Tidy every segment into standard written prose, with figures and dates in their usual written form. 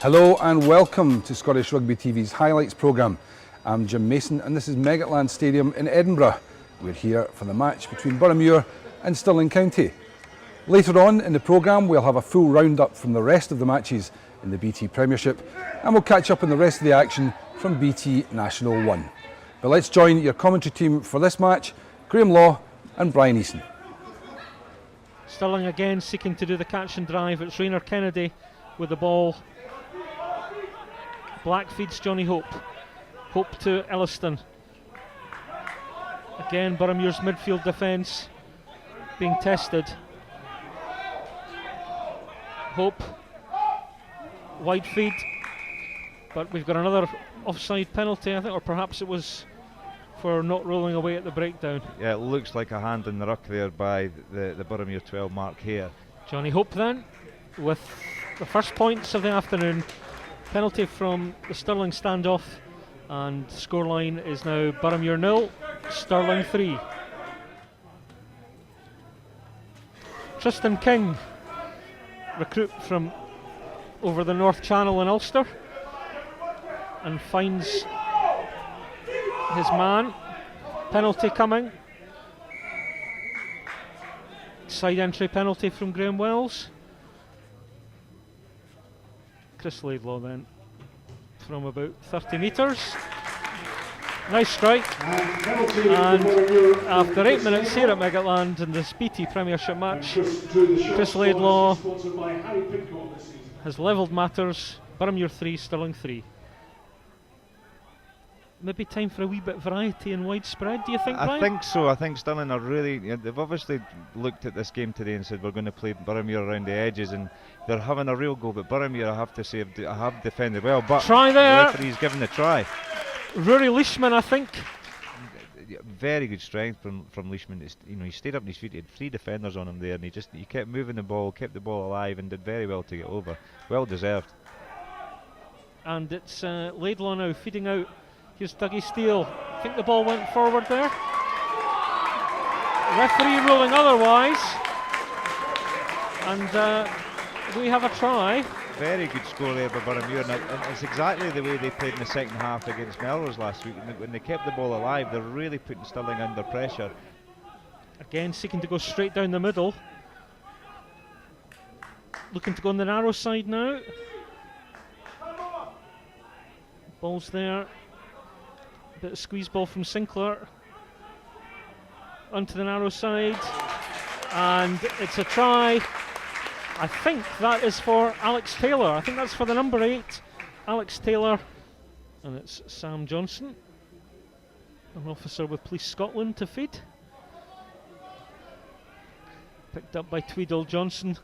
Hello and welcome to Scottish Rugby TV's Highlights programme. I'm Jim Mason and this is Megatland Stadium in Edinburgh. We're here for the match between Boroughmuir and Stirling County. Later on in the programme we'll have a full roundup from the rest of the matches in the BT Premiership and we'll catch up on the rest of the action from BT National 1. But let's join your commentary team for this match, Graham Law and Brian Eason. Stirling again seeking to do the catch and drive. It's Rainer Kennedy with the ball. Black feeds Johnny Hope. Hope to Elliston. Again, Boroughmuir's midfield defence being tested. Hope. Wide feed. But we've got another offside penalty, I think, or perhaps it was for not rolling away at the breakdown. Yeah, it looks like a hand in the ruck there by the Boroughmuir 12 mark here. Johnny Hope then, with the first points of the afternoon. Penalty from the Stirling standoff, and scoreline is now Boroughmuir 0, Stirling 3. Tristan King, recruit from over the North Channel in Ulster, and finds his man. Penalty coming. Side entry penalty from Graham Wells. Chris Laidlaw then from about 30 metres. Nice strike. And after 8 minutes here at Megatland in this BT Premiership match, Chris Laidlaw has levelled matters. Boroughmuir 3, Stirling 3. Maybe time for a wee bit of variety and widespread, do you think, Brian? I think so. I think Stirling are really, they've obviously looked at this game today and said we're going to play Boroughmuir around the edges, and they're having a real go. But Boroughmuir, I have to say, have defended well. But try there. The referee's given the try. Rory Leishman, I think. Very good strength from Leishman. He stayed up on his feet. He had 3 defenders on him there, and he kept moving the ball, kept the ball alive, and did very well to get over. Well deserved. And it's Laidlaw now feeding out. Here's Dougie Steele. I think the ball went forward there. Referee ruling otherwise. And we have a try. Very good score there by Boroughmuir, and it's exactly the way they played in the second half against Melrose last week. When they kept the ball alive, they're really putting Stirling under pressure. Again, seeking to go straight down the middle. Looking to go on the narrow side now. Ball's there. Bit of squeeze ball from Sinclair onto the narrow side, and it's a try. I think that is for Alex Taylor. I think that's for the number 8, Alex Taylor, and it's Sam Johnson, an officer with Police Scotland, to feed. Picked up by Tweedle. Johnson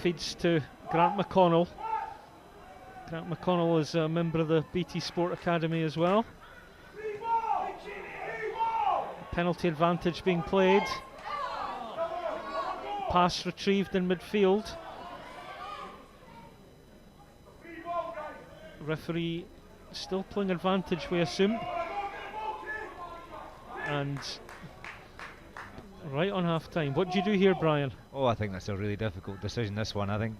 feeds to Grant McConnell. Grant McConnell is a member of the BT Sport Academy as well. Penalty advantage being played. Pass retrieved in midfield. Referee still playing advantage, we assume. And right on half time. What do you do here, Brian? Oh, I think that's a really difficult decision, this one. I think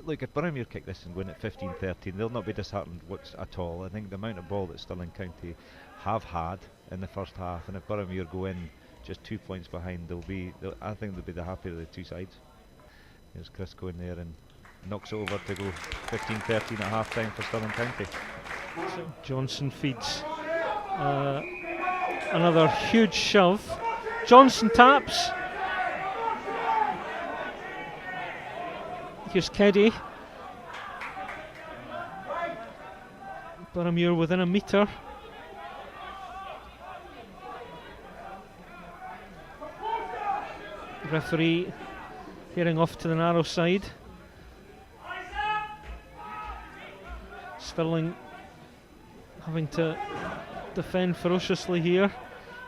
look, if Boroughmuir kick this and win at 15-13, they'll not be disheartened at all. I think the amount of ball that Stirling County have had in the first half, and if Boroughmuir go in just 2 points behind, I think they'll be the happier of the two sides. There's Chris going there and knocks it over to go 15-13 at half time for Stirling County. So Johnson feeds. Another huge shove. Johnson taps. Here's Keddy. Boroughmuir within a metre. Referee heading off to the narrow side. Stirling having to defend ferociously here.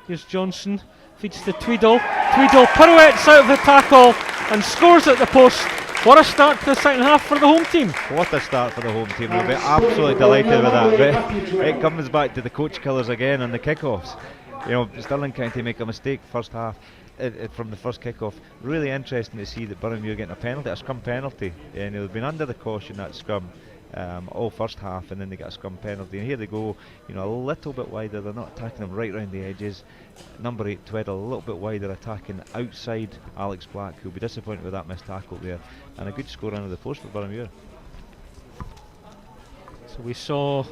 Here's Johnson. Feeds to Tweedle. Tweedle pirouettes out of the tackle and scores at the post. What a start to the second half for the home team. What a start for the home team. We'll be absolutely delighted with that. But it comes back to the coach killers again on the kickoffs. Stirling County make a mistake first half. from the first kick-off. Really interesting to see that Boroughmuir getting a penalty, a scrum penalty. And they've been under the caution that scrum all first half, and then they get a scrum penalty. And here they go, a little bit wider. They're not attacking them right round the edges. Number 8 Tweddle a little bit wider, attacking outside Alex Black, who'll be disappointed with that missed tackle there. And a good score under the post for Boroughmuir. So we saw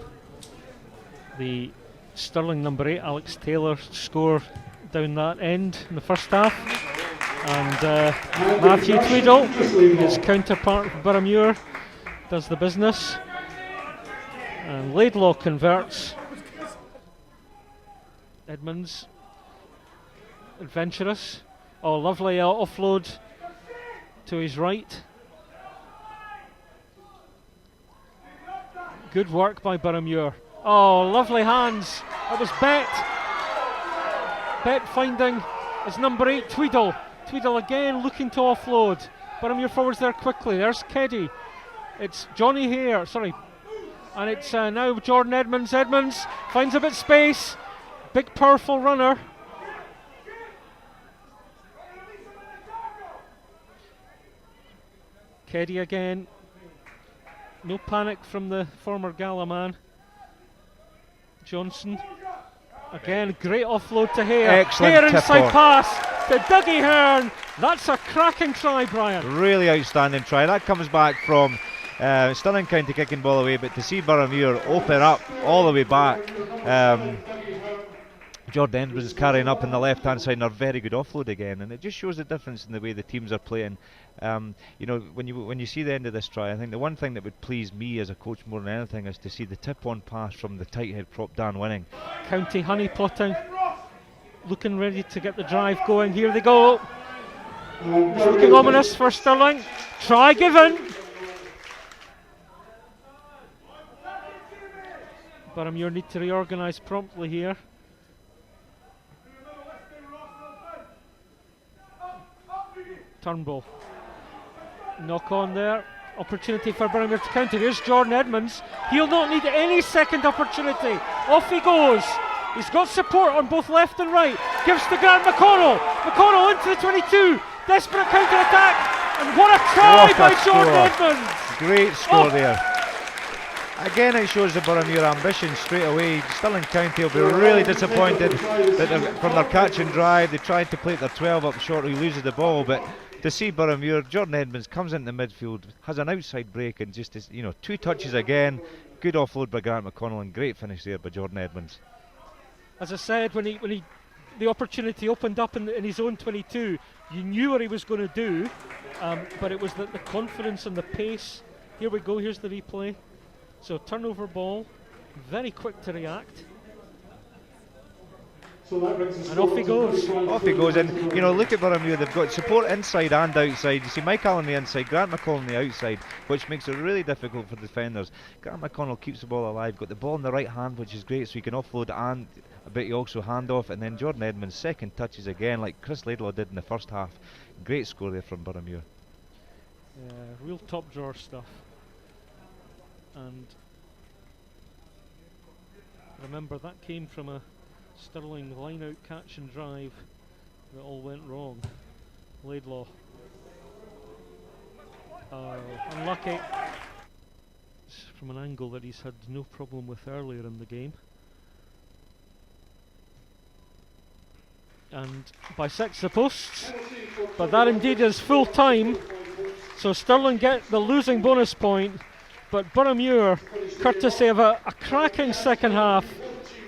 the Stirling number 8 Alex Taylor score down that end in the first half, and Matthew Tweedle, his counterpart for Boroughmuir, does the business, and Laidlaw converts. Edmonds, adventurous, lovely offload to his right. Good work by Boroughmuir. Lovely hands. That was Bet. Bet finding his number 8 Tweedle. Tweedle again looking to offload. Boroughmuir forwards there quickly. There's Keddy. It's Johnny Hare, and it's now Jordan Edmonds. Edmonds finds a bit of space. Big powerful runner. Keddy again. No panic from the former Gala man. Johnson. Again, great offload to Hare. Excellent Hare tip inside on. pass to Dougie Hearn. That's a cracking try, Brian. Really outstanding try. That comes back from Stirling County kicking ball away, but to see Boroughmuir open up all the way back. Jordan Edmonds is carrying up on the left hand side, and a very good offload again, and it just shows the difference in the way the teams are playing. When you see the end of this try, I think the one thing that would please me as a coach more than anything is to see the tip-on pass from the tight head prop Dan winning. County honeypotting, looking ready to get the drive going. Here they go. It's looking ominous for Stirling. Try given. Boroughmuir need to reorganise promptly here. Turnbull. Knock on there. Opportunity for Boroughmuir to counter. Here's Jordan Edmonds. He'll not need any second opportunity. Off he goes. He's got support on both left and right. Gives to Grant McConnell. McConnell into the 22. Desperate counter attack. And what a try by Jordan Edmonds. Great score there. Again, it shows the Boroughmuir ambition straight away. Stirling County will be really disappointed that from their catch and drive they tried to play their 12 up short. He loses the ball, but to see Boroughmuir, Jordan Edmonds comes into the midfield, has an outside break, and just is, 2 touches again. Good offload by Grant McConnell, and great finish there by Jordan Edmonds. As I said, when the opportunity opened up in his own 22, you knew what he was going to do, but it was the confidence and the pace. Here we go. Here's the replay. So turnover ball, very quick to react. And off he goes. Off he goes, and look at Boroughmuir, they've got support inside and outside. You see Michael on the inside, Grant McConnell on the outside, which makes it really difficult for defenders. Grant McConnell keeps the ball alive, got the ball in the right hand, which is great, so he can offload and a bit also hand off, and then Jordan Edmonds second touches again, like Chris Laidlaw did in the first half. Great score there from Boroughmuir. Yeah, real top drawer stuff. And remember, that came from a Stirling line-out catch and drive that all went wrong. Laidlaw. Unlucky. It's from an angle that he's had no problem with earlier in the game. And bisects the posts, but that indeed is full time. So Stirling get the losing bonus point, but Boroughmuir, courtesy of a cracking second half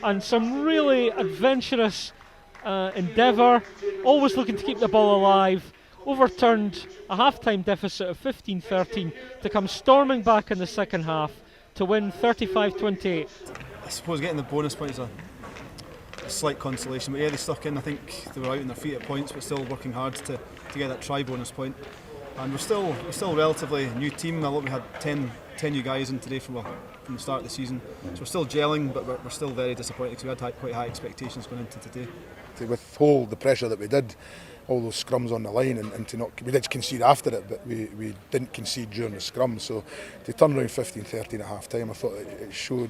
and some really adventurous endeavour, always looking to keep the ball alive, overturned a half-time deficit of 15-13 to come storming back in the second half to win 35-28. I suppose getting the bonus point is a slight consolation, but yeah, they stuck in. I think they were out on their feet at points, but still working hard to get that try bonus point. And we're still a relatively new team. We had 10 new guys in today from the start of the season, so we're still gelling, but we're still very disappointed because we had quite high expectations going into today. To withhold the pressure that we did, all those scrums on the line, and to not, we did concede after it, but we didn't concede during the scrum. So to turn around 15-13 at half time, I thought it showed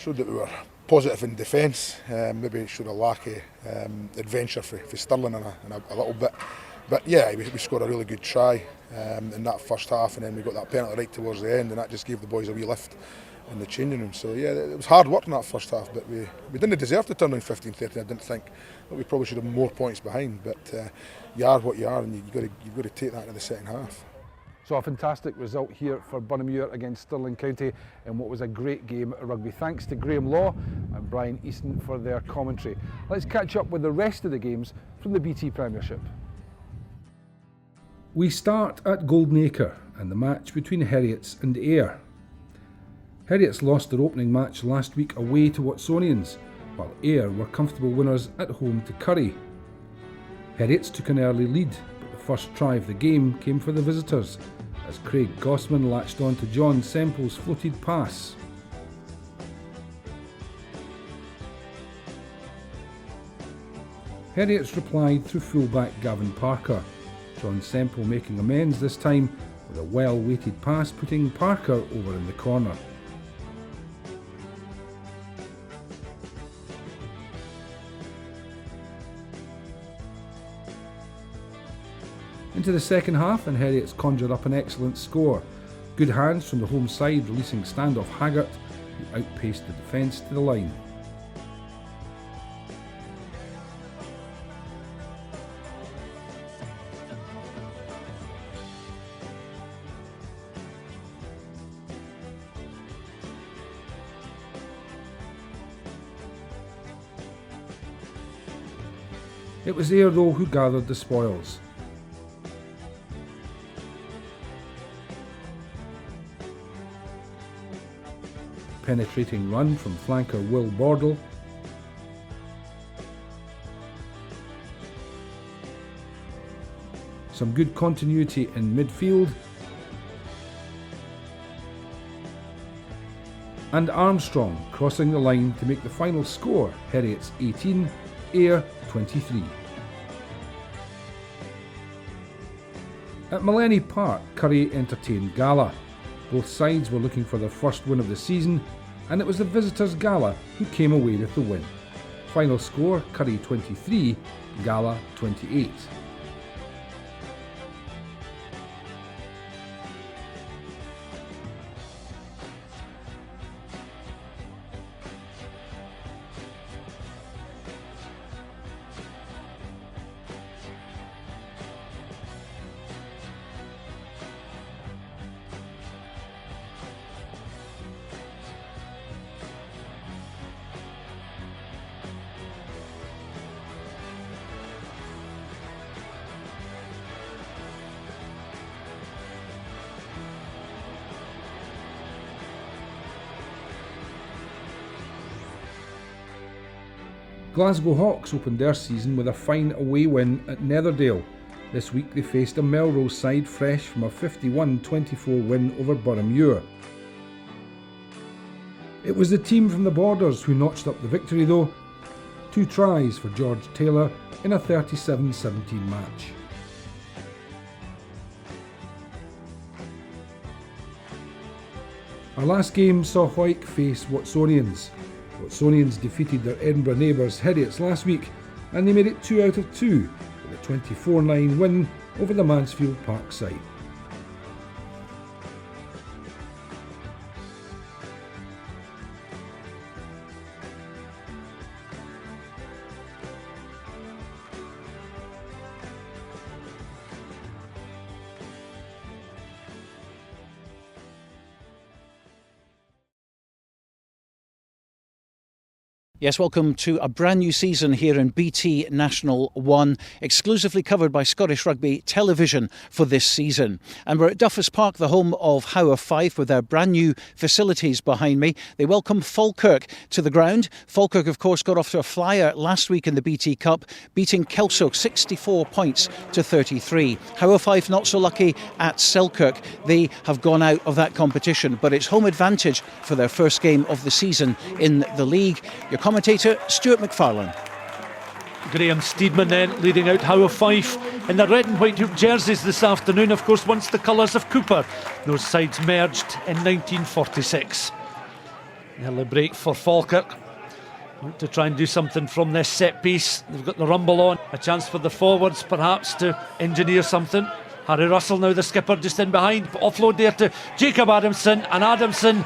that we were positive in defence. Maybe it showed a lack of adventure for Stirling in a little bit. But yeah, we scored a really good try in that first half, and then we got that penalty right towards the end, and that just gave the boys a wee lift in the changing room. So yeah, it was hard work in that first half, but we didn't deserve to turn around 15-13. I didn't think. We probably should have been more points behind, but you are what you are, and you've got to take that into the second half. So a fantastic result here for Boroughmuir against Stirling County in what was a great game of rugby. Thanks to Graham Law and Brian Easton for their commentary. Let's catch up with the rest of the games from the BT Premiership. We start at Goldenacre and the match between Heriots and Ayr. Heriots lost their opening match last week away to Watsonians, while Ayr were comfortable winners at home to Curry. Heriots took an early lead, but the first try of the game came for the visitors, as Craig Gossman latched on to John Semple's floated pass. Heriots replied through fullback Gavin Parker, John Semple making amends this time with a well-weighted pass putting Parker over in the corner. Into the second half, and Heriots conjured up an excellent score. Good hands from the home side releasing standoff Haggart, who outpaced the defence to the line. It was Ayr though who gathered the spoils. Penetrating run from flanker Will Bordle. Some good continuity in midfield. And Armstrong crossing the line to make the final score, Heriots 18, Ayr 23. At Maleny Park, Curry entertained Gala. Both sides were looking for their first win of the season, and it was the visitors Gala who came away with the win. Final score, Curry 23, Gala 28. Glasgow Hawks opened their season with a fine away win at Netherdale. This week they faced a Melrose side fresh from a 51-24 win over Boroughmuir. It was the team from the Borders who notched up the victory though. 2 tries for George Taylor in a 37-17 match. Our last game saw Hawick face Watsonians. Watsonians defeated their Edinburgh neighbours Heriots last week, and they made it 2 out of 2 with a 24-9 win over the Mansfield Park side. Yes, welcome to a brand new season here in BT National 1, exclusively covered by Scottish Rugby Television for this season. And we're at Duffus Park, the home of Howe of Fife, with their brand new facilities behind me. They welcome Falkirk to the ground. Falkirk, of course, got off to a flyer last week in the BT Cup, beating Kelso 64 points to 33. Howe of Fife not so lucky at Selkirk. They have gone out of that competition, but it's home advantage for their first game of the season in the league. Your commentator, Stuart McFarlane. Graham Steedman then leading out Howe of Fife in the red and white hoop jerseys this afternoon, of course once the colours of Cooper. Those sides merged in 1946. Early break for Falkirk. To try and do something from this set piece. They've got the rumble on. A chance for the forwards perhaps to engineer something. Harry Russell now the skipper just in behind. Offload there to Jacob Adamson, and Adamson,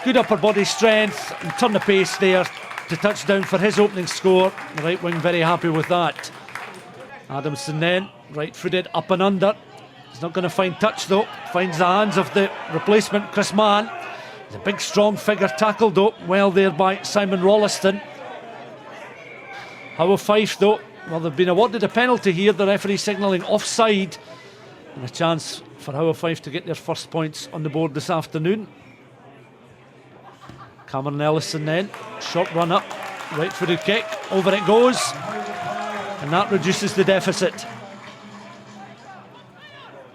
good upper body strength and turn the pace there to touchdown for his opening score. The right wing very happy with that. Adamson then, right footed up and under. He's not going to find touch though. Finds the hands of the replacement Chris Mann. He's a big strong figure tackled though, well there by Simon Rolliston. How of Fife though, well they've been awarded a penalty here, the referee signalling offside, and a chance for How of Fife to get their first points on the board this afternoon. Cameron Ellison then, short run up, right footed kick, over it goes, and that reduces the deficit.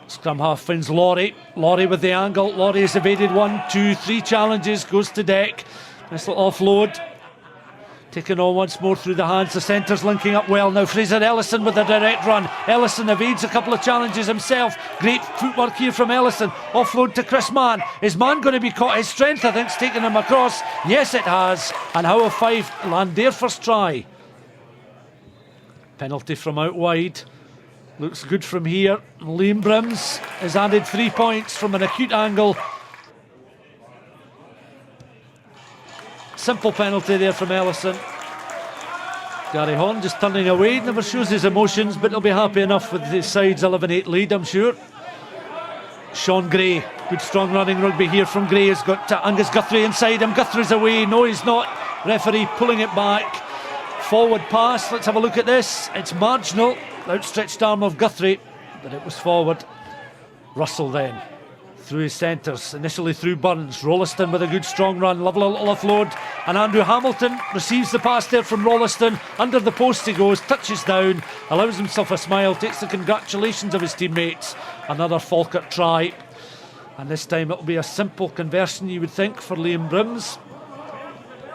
Scrum half finds Laurie with the angle. Laurie has evaded 1, 2, 3 challenges, goes to deck. Nice little offload. Taken on once more through the hands. The centre's linking up well now. Fraser Ellison with a direct run. Ellison evades a couple of challenges himself. Great footwork here from Ellison. Offload to Chris Mann. Is Mann going to be caught? His strength, I think, is taking him across. Yes, it has. And How of Fife land their first try. Penalty from out wide. Looks good from here. Liam Brims has added 3 points from an acute angle. Simple penalty there from Ellison. Gary Horn just turning away, never shows his emotions, but he'll be happy enough with his side's 11-8 lead, I'm sure. Sean Gray, good strong running rugby here from Gray. Has got Angus Guthrie inside him. Guthrie's away, no he's not. Referee pulling it back. Forward pass, let's have a look at this. It's marginal, outstretched arm of Guthrie, but it was forward. Russell then, through his centres, initially through Burns. Rolliston with a good strong run, lovely little offload, and Andrew Hamilton receives the pass there from Rolliston. Under the post he goes, touches down, allows himself a smile, takes the congratulations of his teammates. Another Falkirk try, and this time it'll be a simple conversion, you would think, for Liam Brims.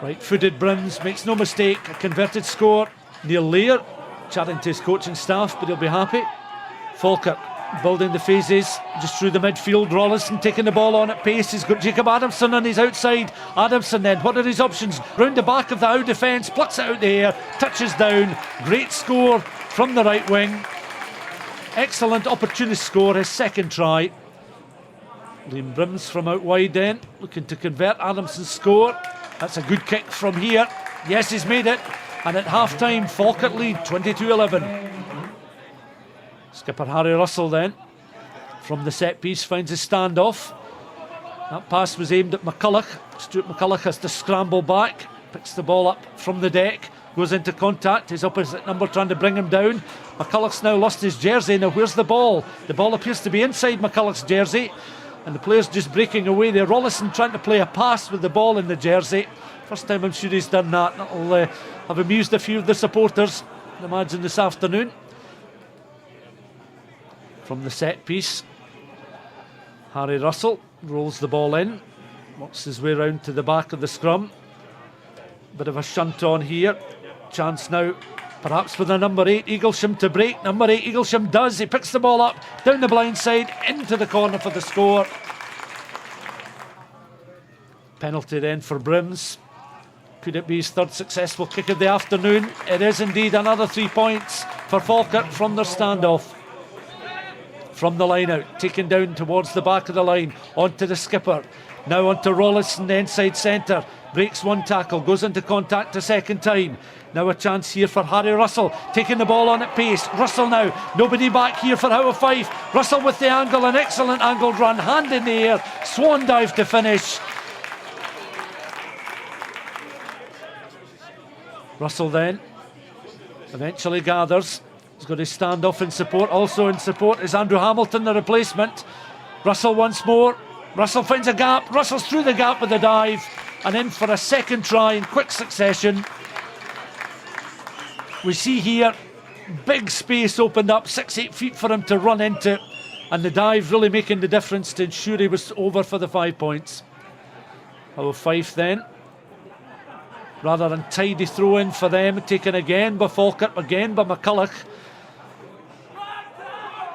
Right-footed Brims, makes no mistake, a converted score. Neil Lear chatting to his coaching staff, but he'll be happy. Falkirk building the phases just through the midfield. Rolliston taking the ball on at pace. He's got Jacob Adamson on his outside. Adamson then, what are his options? Round the back of the Howe defence, plucks it out the air, touches down. Great score from the right wing. Excellent opportunist score, his second try. Liam Brims from out wide then, looking to convert Adamson's score. That's a good kick from here. Yes, he's made it. And at half time, Falkirk lead 22-11. Skipper Harry Russell then, from the set piece, finds his standoff. That pass was aimed at McCulloch. Stuart McCulloch has to scramble back, picks the ball up from the deck, goes into contact. His opposite number trying to bring him down. McCulloch's now lost his jersey. Now where's the ball? The ball appears to be inside McCulloch's jersey, and the player's just breaking away there. Rolliston trying to play a pass with the ball in the jersey. First time I'm sure he's done that. That'll have amused a few of the supporters, I imagine, this afternoon. From the set piece, Harry Russell rolls the ball in, works his way round to the back of the scrum. Bit of a shunt on here. Chance now perhaps for the number 8 Eaglesham to break. Number 8 Eaglesham does. He picks the ball up down the blind side into the corner for the score. Penalty then for Brims. Could it be his third successful kick of the afternoon? It is indeed. Another 3 points for Falkirk from their standoff. From the line out, taken down towards the back of the line, onto the skipper. Now onto Rolliston, the inside centre. Breaks one tackle, goes into contact a second time. Now a chance here for Harry Russell, taking the ball on at pace. Russell now, nobody back here for How of Fife. Russell with the angle, an excellent angled run, hand in the air, swan dive to finish. Russell then eventually gathers. He's got his stand off in support. Also in support is Andrew Hamilton, the replacement. Russell once more. Russell finds a gap. Russell's through the gap with a dive and in for a second try in quick succession. We see here big space opened up, 6-8 feet for him to run into, and the dive really making the difference to ensure he was over for the 5 points. How of Fife then. Rather untidy throw in for them, taken again by Falkirk, again by McCulloch.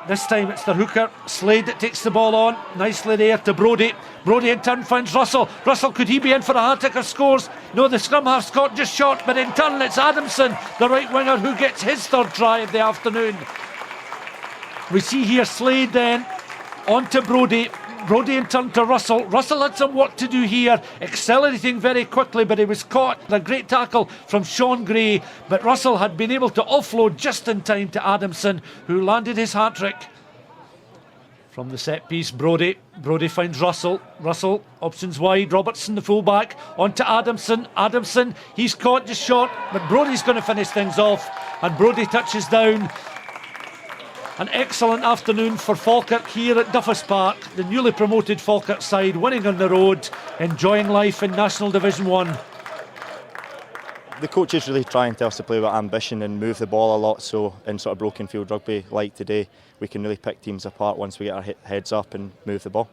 This time it's the hooker, Slade, that takes the ball on. Nicely there to Brodie. Brodie in turn finds Russell. Russell, could he be in for a hat-trick or scores? No, the scrum half got just short, but in turn it's Adamson, the right winger, who gets his third try of the afternoon. We see here Slade then on to Brodie. Brodie in turn to Russell. Russell had some work to do here, accelerating very quickly, but he was caught. A great tackle from Sean Gray, but Russell had been able to offload just in time to Adamson, who landed his hat-trick. From the set piece, Brodie finds Russell. Russell, options wide. Robertson, the fullback, on to Adamson. Adamson, he's caught just short, but Brodie's going to finish things off, and Brodie touches down. An excellent afternoon for Falkirk here at Duffus Park. The newly promoted Falkirk side winning on the road, enjoying life in National Division 1. The coaches really try and tell us to play with ambition and move the ball a lot, so in sort of broken field rugby like today, we can really pick teams apart once we get our heads up and move the ball.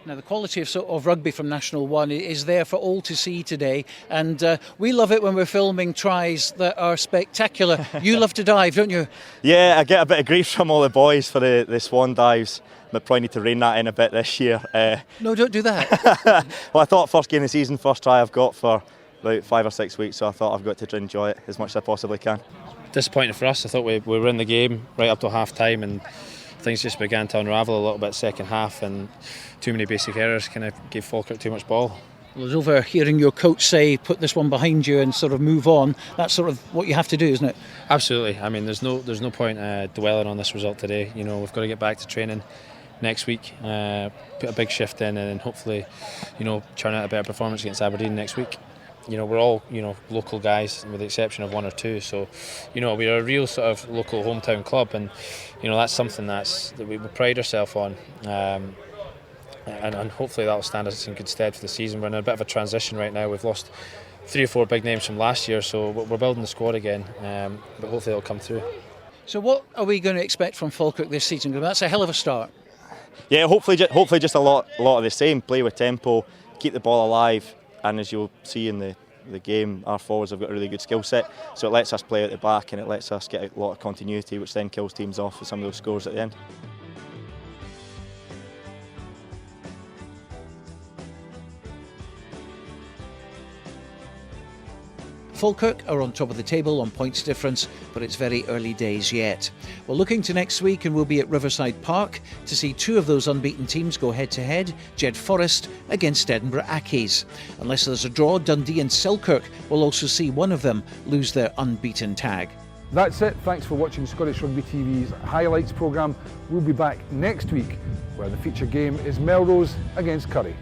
Now, the quality of rugby from National 1 is there for all to see today, and we love it when we're filming tries that are spectacular. You love to dive, don't you? Yeah, I get a bit of grief from all the boys for the swan dives, but probably need to rein that in a bit this year. No, don't do that. Well, I thought first game of the season, first try I've got for about 5 or 6 weeks, so I thought I've got to enjoy it as much as I possibly can. Disappointing for us. I thought we were in the game right up to half time, and things just began to unravel a little bit second half, and too many basic errors kind of gave Falkirk too much ball. Well, it's over hearing your coach say, put this one behind you and sort of move on. That's sort of what you have to do, isn't it? Absolutely. I mean, there's no point dwelling on this result today. You know, we've got to get back to training next week, put a big shift in, and hopefully, you know, churn out a better performance against Aberdeen next week. You know, we're all, you know, local guys with the exception of one or two, so, you know, we're a real sort of local hometown club, and, you know, that's something that we pride ourselves on, and hopefully that'll stand us in good stead for the season. We're in a bit of a transition right now. We've lost 3 or 4 big names from last year, so we're building the squad again, but hopefully it'll come through. So what are we going to expect from Falkirk this season? Because that's a hell of a start. Yeah, hopefully just a lot of the same. Play with tempo, keep the ball alive, and as you'll see in the game, our forwards have got a really good skill set, so it lets us play at the back and it lets us get a lot of continuity, which then kills teams off with some of those scores at the end. Falkirk are on top of the table on points difference, but it's very early days yet. We're looking to next week, and we'll be at Riverside Park to see 2 of those unbeaten teams go head-to-head, Jed Forest against Edinburgh Accies. Unless there's a draw, Dundee and Selkirk will also see one of them lose their unbeaten tag. That's it. Thanks for watching Scottish Rugby TV's highlights programme. We'll be back next week, where the feature game is Melrose against Curry.